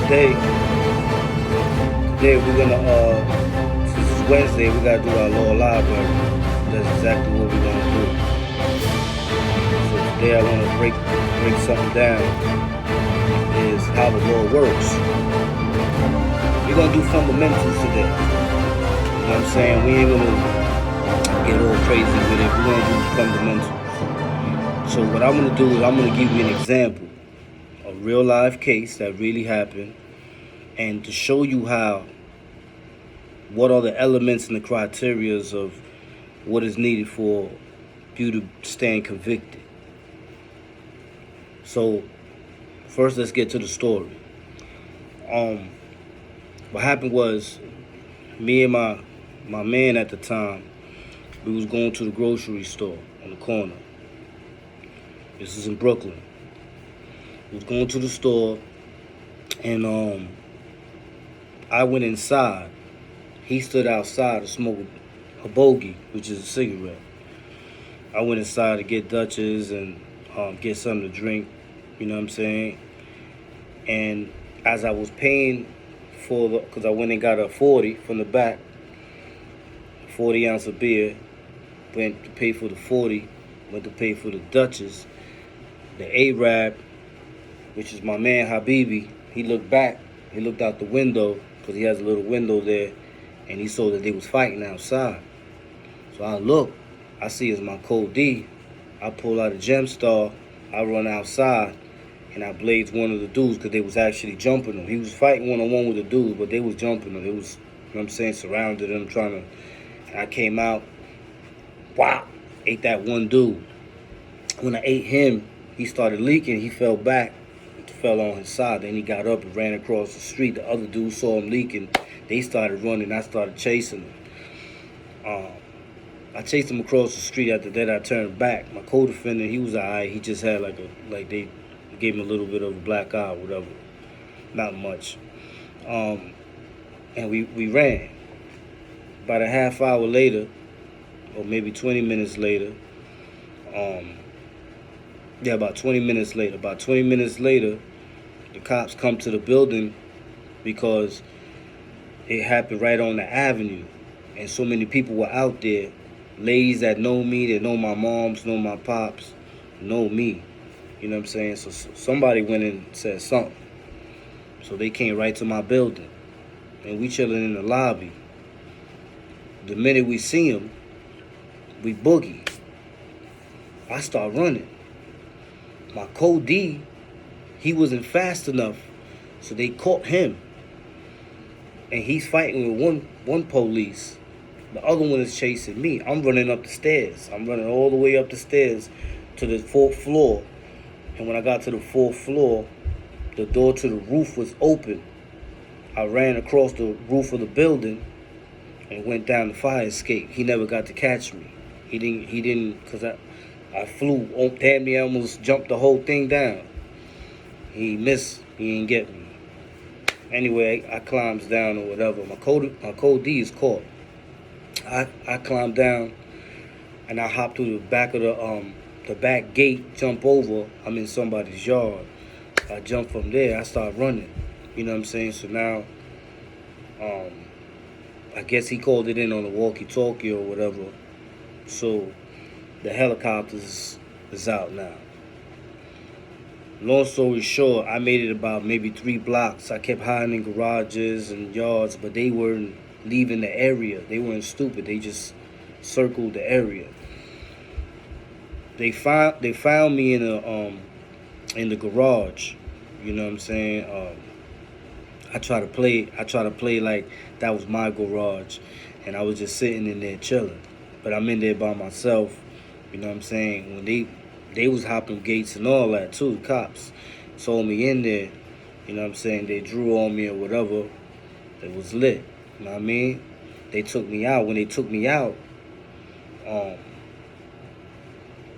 today we're gonna since it's Wednesday, we gotta do our law library. That's exactly what we're gonna do. So today I wanna break something down. Is how the law works. We're gonna do fundamentals today. You know what I'm saying? We ain't gonna get all crazy with it. We're gonna do fundamentals. So what I'm gonna do is I'm gonna give you an example, a real life case that really happened, and to show you what are the elements and the criterias of what is needed for you to stand convicted. So first, let's get to the story. What happened was, me and my man at the time, we was going to the grocery store on the corner. This is in Brooklyn. We was going to the store, and I went inside. He stood outside to smoke a bogey, which is a cigarette. I went inside to get Dutchess and get something to drink. You know what I'm saying? And as I was paying because I went and got a 40 from the back, 40 ounce of beer, went to pay for the 40, went to pay for the Dutchess. The Arab, which is my man Habibi, he looked back, he looked out the window, because he has a little window there, and he saw that they was fighting outside. So I look, I see it's my code D. I pull out a gem star, I run outside, and I blades one of the dudes because they was actually jumping him. He was fighting one-on-one with the dudes, but they was jumping him. It was, you know what I'm saying, surrounded him, trying to, and I came out, wow, ate that one dude. When I ate him, he started leaking, he fell back, fell on his side, then he got up and ran across the street. The other dudes saw him leaking, they started running, I started chasing him. I chased him across the street. After that, I turned back. My co-defendant, he was alright. He just had they gave him a little bit of a black eye or whatever. Not much. And we ran. About a half hour later, or maybe 20 minutes later, about 20 minutes later. About 20 minutes later, the cops come to the building because it happened right on the avenue. And so many people were out there. Ladies that know me, that know my moms, know my pops, know me. You know what I'm saying? So somebody went and said something. So they came right to my building. And we chilling in the lobby. The minute we see him, we boogie. I start running. My code D, he wasn't fast enough. So they caught him. And he's fighting with one police. The other one is chasing me. I'm running up the stairs. I'm running all the way up the stairs to the 4th floor. And when I got to the 4th floor, the door to the roof was open. I ran across the roof of the building and went down the fire escape. He never got to catch me. He didn't, because I flew, damn near almost jumped the whole thing down. He missed. He didn't get me. Anyway, I climbs down or whatever. My code D is caught. I climbed down and I hopped through the back of the back gate, jump over. I'm in somebody's yard. I jump from there. I start running. You know what I'm saying? So now, I guess he called it in on the walkie-talkie or whatever. So the helicopters is out now. Long story short, I made it about maybe 3 blocks. I kept hiding in garages and yards, but they weren't leaving the area. They weren't stupid. They just circled the area. They found me in the garage. You know what I'm saying? I try to play like that was my garage, and I was just sitting in there chilling. But I'm in there by myself. You know what I'm saying? When they was hopping gates and all that too. The cops saw me in there. You know what I'm saying? They drew on me or whatever. It was lit. You know what I mean? They took me out. When they took me out,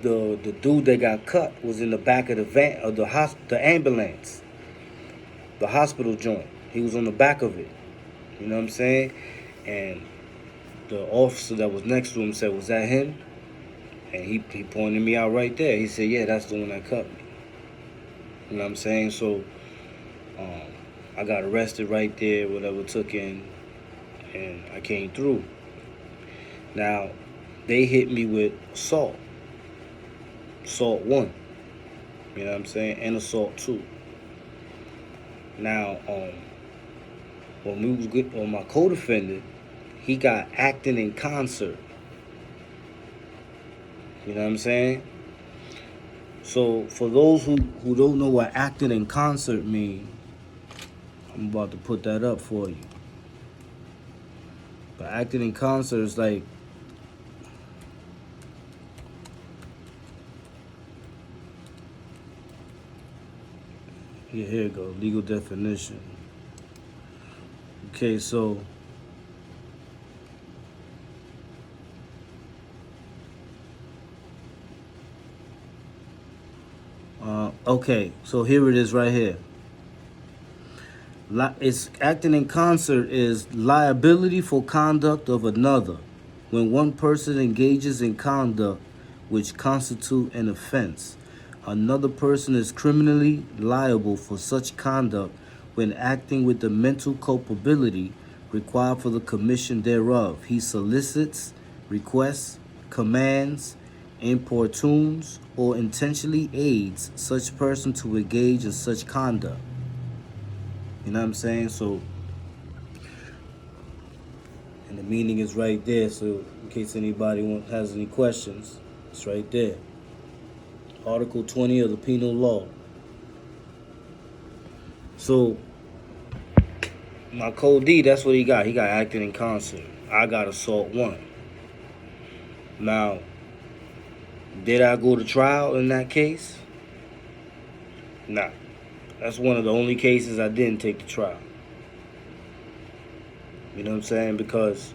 the dude that got cut was in the back of the van of the ambulance, the hospital joint. He was on the back of it. You know what I'm saying? And the officer that was next to him said, "Was that him?" And he pointed me out right there. He said, "Yeah, that's the one that cut me." You know what I'm saying? So I got arrested right there, whatever took in, and I came through. Now, they hit me with assault one. You know what I'm saying, and assault two. Now, when we was good on my co-defendant, he got acting in concert. You know what I'm saying? So for those who don't know what acting in concert mean, I'm about to put that up for you. But acting in concert is like here you go, legal definition. Okay, so okay, so here it is right here. It's acting in concert is liability for conduct of another when one person engages in conduct which constitute an offense. Another person is criminally liable for such conduct when acting with the mental culpability required for the commission thereof. He solicits, requests, commands, importunes, or intentionally aids such person to engage in such conduct. You know what I'm saying? So, and the meaning is right there. So, in case anybody has any questions, it's right there. Article 20 of the Penal Law. So, my Code D, that's what he got. He got acting in concert. I got assault one. Now, did I go to trial in that case? Nah. That's one of the only cases I didn't take to trial. You know what I'm saying? Because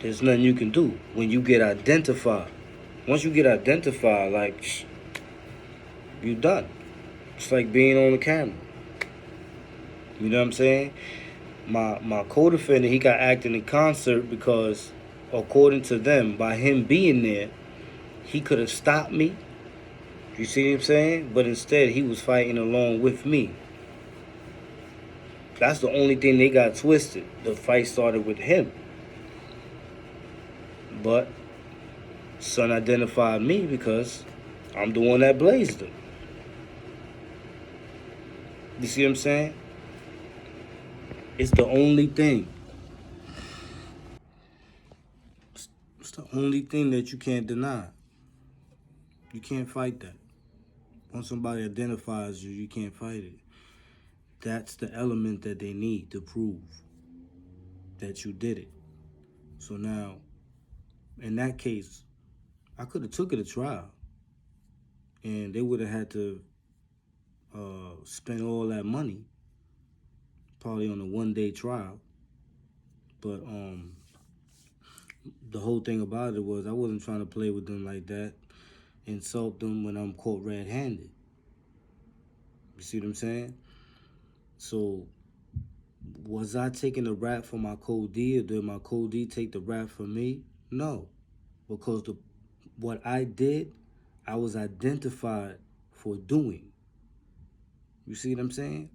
there's nothing you can do when you get identified. Once you get identified, like, you done. It's like being on the camera. You know what I'm saying? My co-defendant, he got acting in concert because, according to them, by him being there, he could have stopped me. You see what I'm saying? But instead, he was fighting along with me. That's the only thing they got twisted. The fight started with him. But son identified me because I'm the one that blazed him. You see what I'm saying? It's the only thing. It's the only thing that you can't deny. You can't fight that. Once somebody identifies you, you can't fight it. That's the element that they need to prove that you did it. So now, in that case, I could have took it to trial, and they would have had to spend all that money, probably on a one-day trial. But the whole thing about it was I wasn't trying to play with them like that, insult them when I'm caught red-handed. You see what I'm saying? So, was I taking the rap for my Code D, or did my Code D take the rap for me? No, because what I did, I was identified for doing. You see what I'm saying?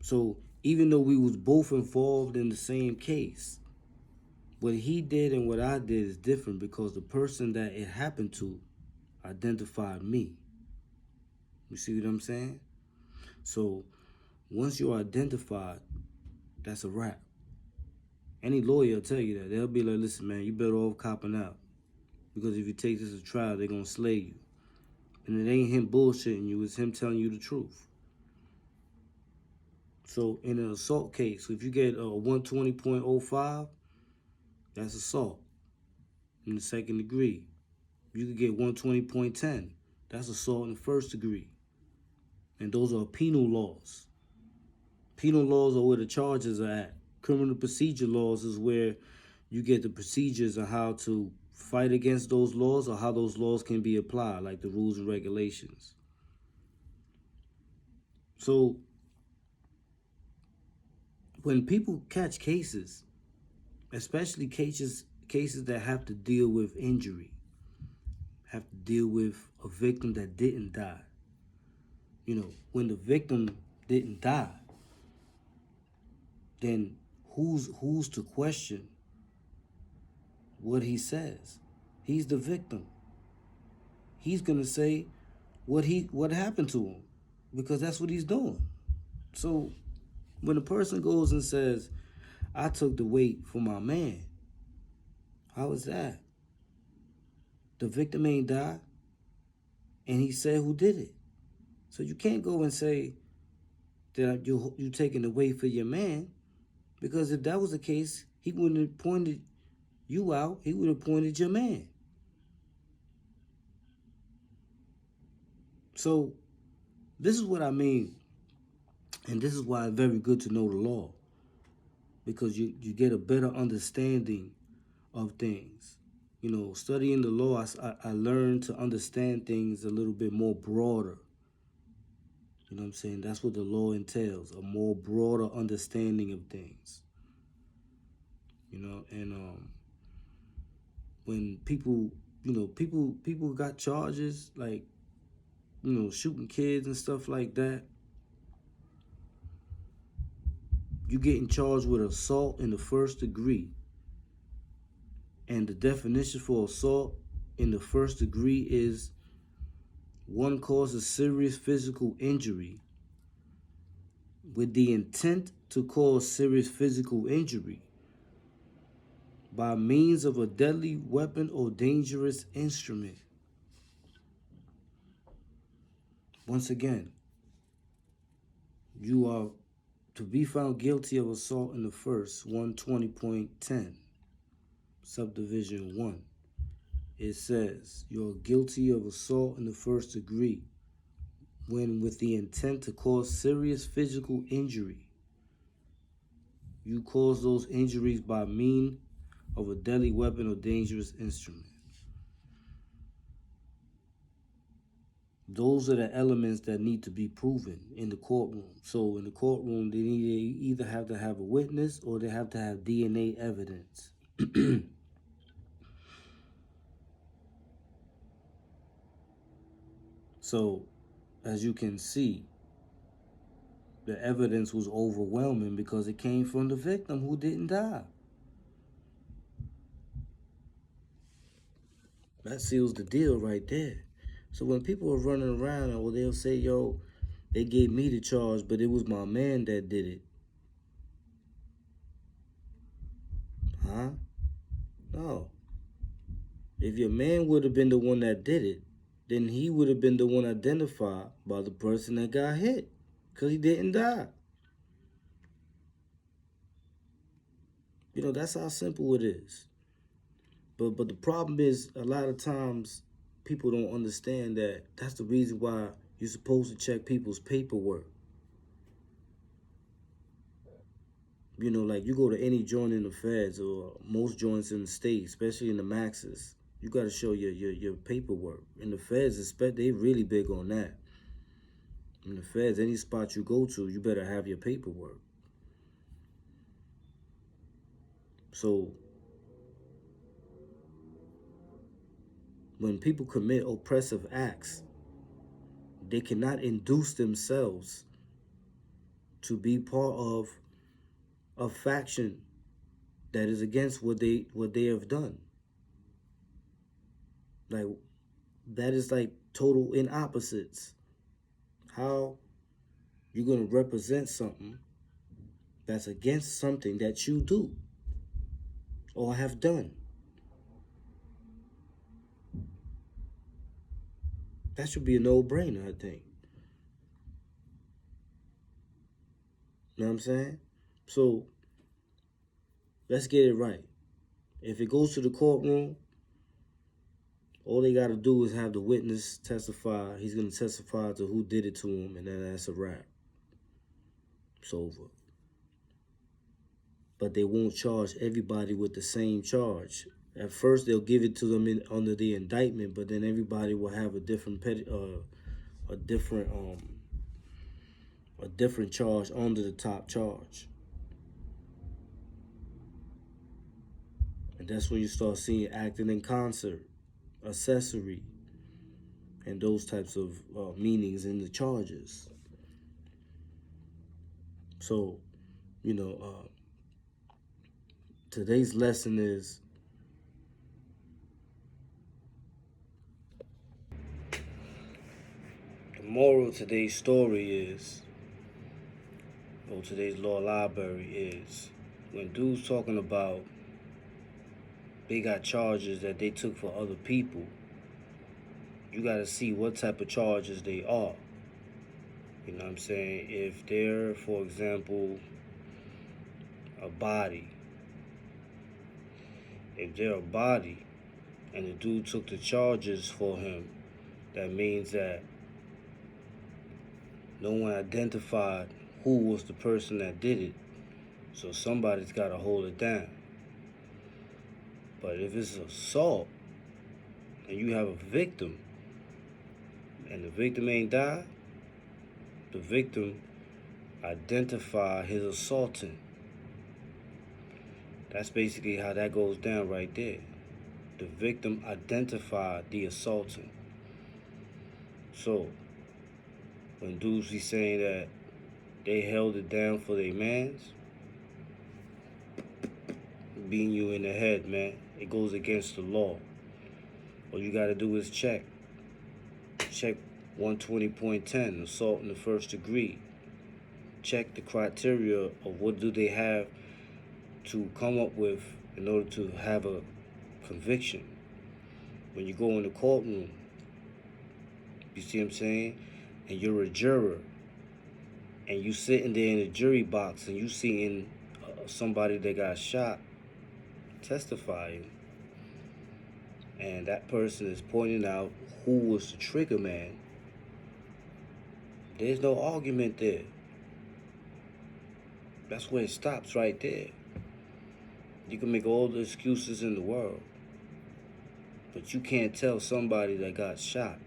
So even though we was both involved in the same case, what he did and what I did is different because the person that it happened to identified me. You see what I'm saying? So once you're identified, that's a wrap. Any lawyer will tell you that. They'll be like, listen, man, you better off copping out. Because if you take this to trial, they're going to slay you. And it ain't him bullshitting you, it's him telling you the truth. So in an assault case, if you get a 120.05, that's assault in the second degree. You could get 120.10. That's assault in the first degree. And those are penal laws. Penal laws are where the charges are at. Criminal procedure laws is where you get the procedures on how to fight against those laws or how those laws can be applied, like the rules and regulations. So when people catch cases, especially cases that have to deal with injury, have to deal with a victim that didn't die. You know, when the victim didn't die, then who's to question what he says? He's the victim. He's gonna say what happened to him because that's what he's doing. So when a person goes and says, I took the weight for my man, how is that? The victim ain't died, and he said who did it. So you can't go and say that you taking the weight for your man, because if that was the case, he wouldn't have pointed you out. He would have pointed your man. So this is what I mean, and this is why it's very good to know the law, because you get a better understanding of things. You know, studying the law, I learned to understand things a little bit more broader. You know what I'm saying? That's what the law entails, a more broader understanding of things. You know, and when people, people got charges like, shooting kids and stuff like that, you getting charged with assault in the first degree. And the definition for assault in the first degree is one causes serious physical injury with the intent to cause serious physical injury by means of a deadly weapon or dangerous instrument. Once again, you are to be found guilty of assault in the first 120.10, subdivision 1. It says you're guilty of assault in the first degree when with the intent to cause serious physical injury. You cause those injuries by means of a deadly weapon or dangerous instrument. Those are the elements that need to be proven in the courtroom. So in the courtroom, they either have to have a witness or they have to have DNA evidence. So, as you can see, the evidence was overwhelming because it came from the victim who didn't die. That seals the deal right there. So when people are running around, or they'll say, yo, they gave me the charge, but it was my man that did it. Huh? No. If your man would have been the one that did it, then he would have been the one identified by the person that got hit, because he didn't die. That's how simple it is. But the problem is, a lot of times people don't understand that that's the reason why you're supposed to check people's paperwork. Like you go to any joint in the feds or most joints in the state, especially in the maxes, you got to show your paperwork. In the feds, they really big on that. In the feds, any spot you go to, you better have your paperwork. So when people commit oppressive acts, they cannot induce themselves to be part of a faction that is against what they have done. Like, that is like total in opposites. How you gonna represent something that's against something that you do or have done? That should be a no-brainer, I think. You know what I'm saying? So let's get it right. If it goes to the courtroom, all they got to do is have the witness testify. He's going to testify to who did it to him, and then that's a wrap. It's over. But they won't charge everybody with the same charge. At first, they'll give it to them under the indictment, but then everybody will have a different charge under the top charge. And that's when you start seeing acting in concert, accessory, and those types of meanings in the charges. So, you know, today's lesson is the moral of today's story is, or today's law library is, when dudes talking about they got charges that they took for other people, you got to see what type of charges they are. You know what I'm saying? If they're, for example, a body, if they're a body and the dude took the charges for him, that means that no one identified who was the person that did it. So somebody's got to hold it down. But if it's assault and you have a victim and the victim ain't died, the victim identify his assaultant. That's basically how that goes down right there. The victim identified the assaultant. So when dudes be saying that they held it down for their mans, beating you in the head, man. It goes against the law. All you gotta do is check 120.10, assault in the first degree. Check the criteria of what do they have to come up with in order to have a conviction. When you go in the courtroom, you see what I'm saying? And you're a juror, and you sitting there in the jury box, and you seeing somebody that got shot testifying, and that person is pointing out who was the trigger man. There's no argument there. That's where it stops right there. You can make all the excuses in the world, but you can't tell somebody that got shot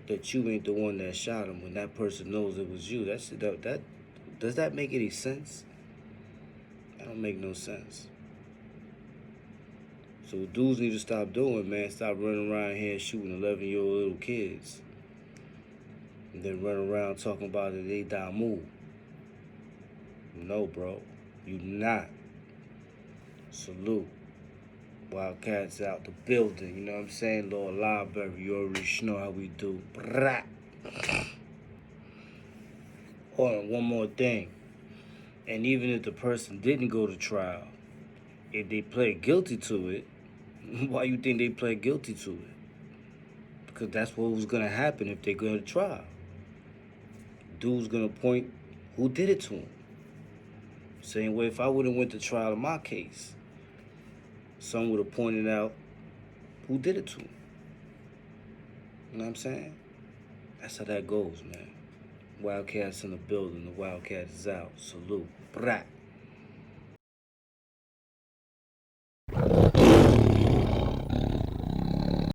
that you ain't the one that shot him when that person knows it was you. That does that make any sense? That don't make no sense. So what dudes need to stop doing, man, stop running around here shooting 11-year-old little kids. And then run around talking about it, they die move. No, bro. You not. Salute. Wildkat's out the building, you know what I'm saying? Lord Library, you already know how we do. Brah. Hold on, one more thing. And even if the person didn't go to trial, if they pled guilty to it, why you think they pled guilty to it? Because that's what was going to happen if they go to trial. Dude's going to point who did it to him. Same way if I would have went to trial in my case, someone would have pointed out who did it to him. You know what I'm saying? That's how that goes, man. Wildcats in the building. The Wildcat is out. Salute. Brat.